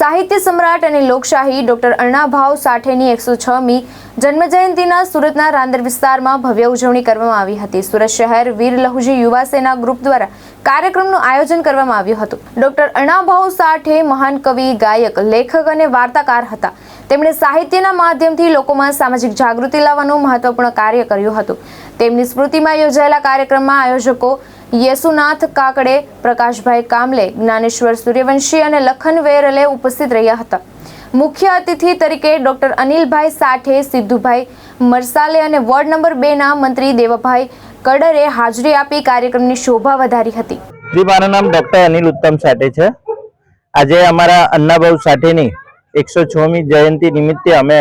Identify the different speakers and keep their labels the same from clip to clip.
Speaker 1: સાહિત્ય સમ્રાટ અને લોકશાહી ડોક્ટર અણ્ણાભાઉ સાઠેની 106મી જન્મજયંતિના સુરતના રાંદેર વિસ્તારમાં ભવ્ય ઉજવણી કરવામાં આવી હતી। સુરત શહેર વીર લહુજી યુવા સેના ગ્રુપ દ્વારા કાર્યક્રમનું આયોજન કરવામાં આવ્યું હતું। ડોક્ટર અણ્ણાભાઉ સાઠે મહાન કવિ, ગાયક, લેખક અને વાર્તાકાર હતા। તેમણે સાહિત્યના માધ્યમથી લોકોમાં સામાજિક જાગૃતિ લાવવાનું મહત્વપૂર્ણ કાર્ય કર્યું હતું। તેમની સ્મૃતિમાં યોજાયેલા કાર્યક્રમમાં આયોજકો યેસુનાથ કાકડે, પ્રકાશભાઈ કામલે, જ્ઞાનેશ્વર સૂર્યવંશી અને લખન વેરલે ઉપસ્થિત રહ્યા હતા। મુખ્ય અતિથિ તરીકે ડોક્ટર અનિલભાઈ સાઠે, સિદ્ધુભાઈ મરસાલે અને વોર્ડ નંબર 2 ના મંત્રી દેવભાઈ કડરે હાજરી આપી કાર્યક્રમની શોભા વધારી હતી।
Speaker 2: जी, મારું નામ ડોક્ટર અનિલ ઉત્તમ સાઠે છે। આજે અમારા અણ્ણાભાઉ સાઠેની 106મી જયંતિ નિમિત્તે અમે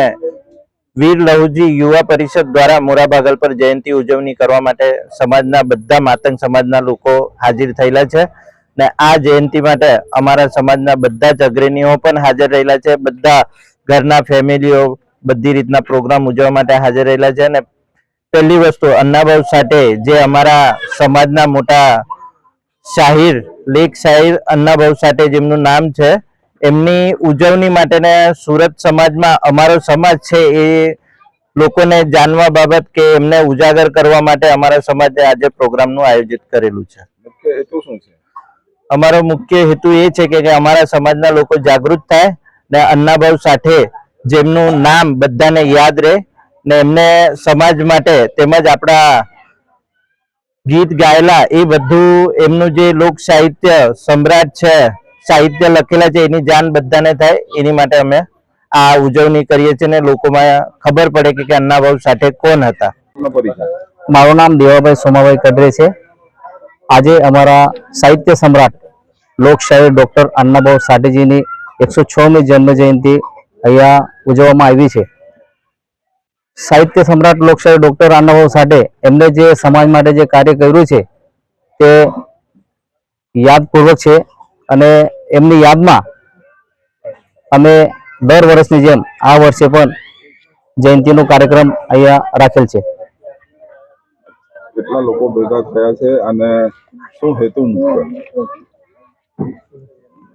Speaker 2: વીર લહુજી યુવા પરિષદ દ્વારા મોરા ભાગલ પર જયંતિ ઉજવણી કરવા માટે સમાજના બધા માતંગ સમાજના લોકો હાજર થયેલા છે ને આ જયંતિ માટે અમારા સમાજના બધા જ અગ્રણીઓ પણ હાજર રહેલા છે। બધા ઘરના ફેમિલીઓ બધી રીતના પ્રોગ્રામ ઉજવવા માટે હાજર રહેલા છે। અને પહેલી વસ્તુ, અણ્ણાભાઉ સાઠે જે અમારા સમાજના મોટા શાહીર, લેખ શાહીર અણ્ણાભાઉ સાઠે જેમનું નામ છે, એમની ઉજવણી માટે સુરત સમાજમાં અમારો સમાજ છે એ લોકોને જાણવા બાબત કે એમને ઉજાગર કરવા માટે અમારા સમાજે આજે પ્રોગ્રામનું આયોજિત કરેલું છે।
Speaker 3: મુખ્ય હેતુ શું છે?
Speaker 2: અમારો મુખ્ય હેતુ એ છે કે અમારા સમાજના લોકો જાગૃત થાય ને અણ્ણાભાઉ સાઠે જેમનું નામ બધાને યાદ રહે ને એમને સમાજ માટે તેમજ આપણા ગીત ગાયેલા એ બધું એમનું જે લોક સાહિત્ય સમ્રાટ છે, સાહિત્ય લખેલા છે, એની જાણ બધાને થાય એની માટે અમે આ ઉજવણી કરીએ છીએ ને લોકોમાં ખબર પડે કે અણ્ણાભાઉ સાઠે કોણ હતા।
Speaker 4: મારું નામ દેવાભાઈ સોમાભાઈ કડરે છે। આજે અમારા સાહિત્ય સમ્રાટ લોકશાહી ડોક્ટર અણ્ણાભાઉ સાઠેજીની 106મી જન્મ જયંતિ અહીંયા ઉજવવામાં આવી છે। સાહિત્ય સમ્રાટ લોકશાહી ડોક્ટર અણ્ણાભાઉ સાઠે એમને જે સમાજ માટે જે કાર્ય કર્યું છે તે યાદપૂર્વક છે અને એમની યાદમાં અમે દર વર્ષની જેમ આ વર્ષે પણ જયંતિનો કાર્યક્રમ અહીંયા રાખેલ છે।
Speaker 3: કેટલા લોકો ભેગા થયા છે અને શું હેતુ મુખ્ય?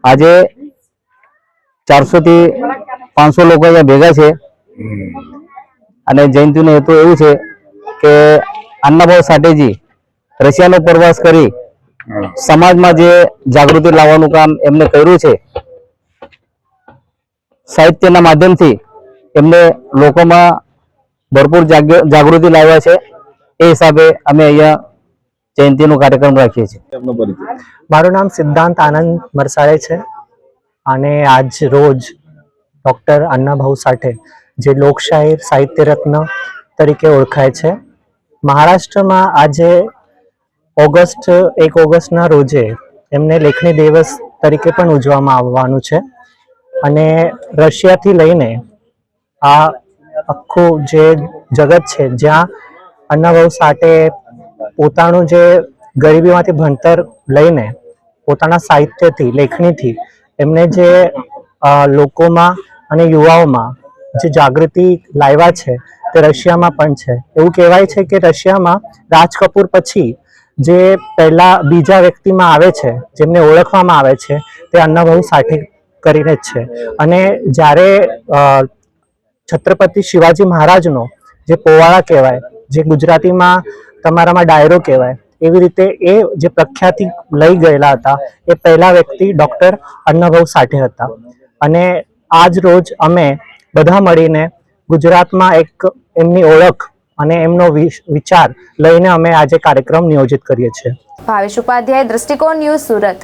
Speaker 4: આજે 400 થી 500 લોકો અહીંયા ભેગા છે અને જયંતિનો હેતુ એવું છે કે અણ્ણાભાઉ સાઠેજી રશિયાનો પ્રવાસ કરી સમાજમાં જે જાગૃતિ લાવવાનું કામ એમને કર્યું છે, સાહિત્યના માધ્યમથી એમને લોકોમાં ભરપૂર જાગૃતિ લાવ્યા છે। એ હિસાબે અમે અહીંયા જયંતિનો કાર્યક્રમ રાખીએ છીએ।
Speaker 5: મારું નામ સિદ્ધાંત આનંદ મરસાળે છે અને આજ રોજ ડૉક્ટર અણ્ણાભાઉ સાઠે જે લોકશાહી સાહિત્ય રત્ન તરીકે ઓળખાય છે, મહારાષ્ટ્રમાં આજે 1 ઓગસ્ટના રોજે એમને લેખણી દિવસ તરીકે પણ ઉજવવામાં આવવાનું છે। અને રશિયાથી લઈને આ આખું જે જગત છે જ્યાં અણ્ણાભાઉ સાઠે પોતાનું જે ગરીબીમાંથી ભણતર લઈને પોતાના સાહિત્યથી, લેખણીથી એમને જે લોકોમાં અને યુવાઓમાં જે જાગૃતિ લાવ્યા છે તે રશિયામાં પણ છે। એવું કહેવાય છે કે રશિયામાં રાજ કપૂર પછી જે પહેલા બીજા વ્યક્તિમાં આવે છે જેમને ઓળખવામાં આવે છે તે અણ્ણાભાઉ સાઠે કરીને જ છે। અને જ્યારે છત્રપતિ શિવાજી મહારાજનો જે પોવાડા કહેવાય, જે ગુજરાતીમાં તમારામાં ડાયરો કહેવાય, એવી રીતે એ જે પ્રખ્યાતિ લઈ ગયેલા હતા એ પહેલા વ્યક્તિ ડૉક્ટર અણ્ણાભાઉ સાઠે હતા। અને આજ રોજ અમે બધા મળીને ગુજરાતમાં એક એમની ઓળખ અને એમનો વિચાર લઈને અમે આજે કાર્યક્રમ નિયોજિત કરીએ છીએ।
Speaker 1: ભાવેશ ઉપાધ્યાય, દ્રષ્ટિકોણ ન્યૂઝ, સુરત।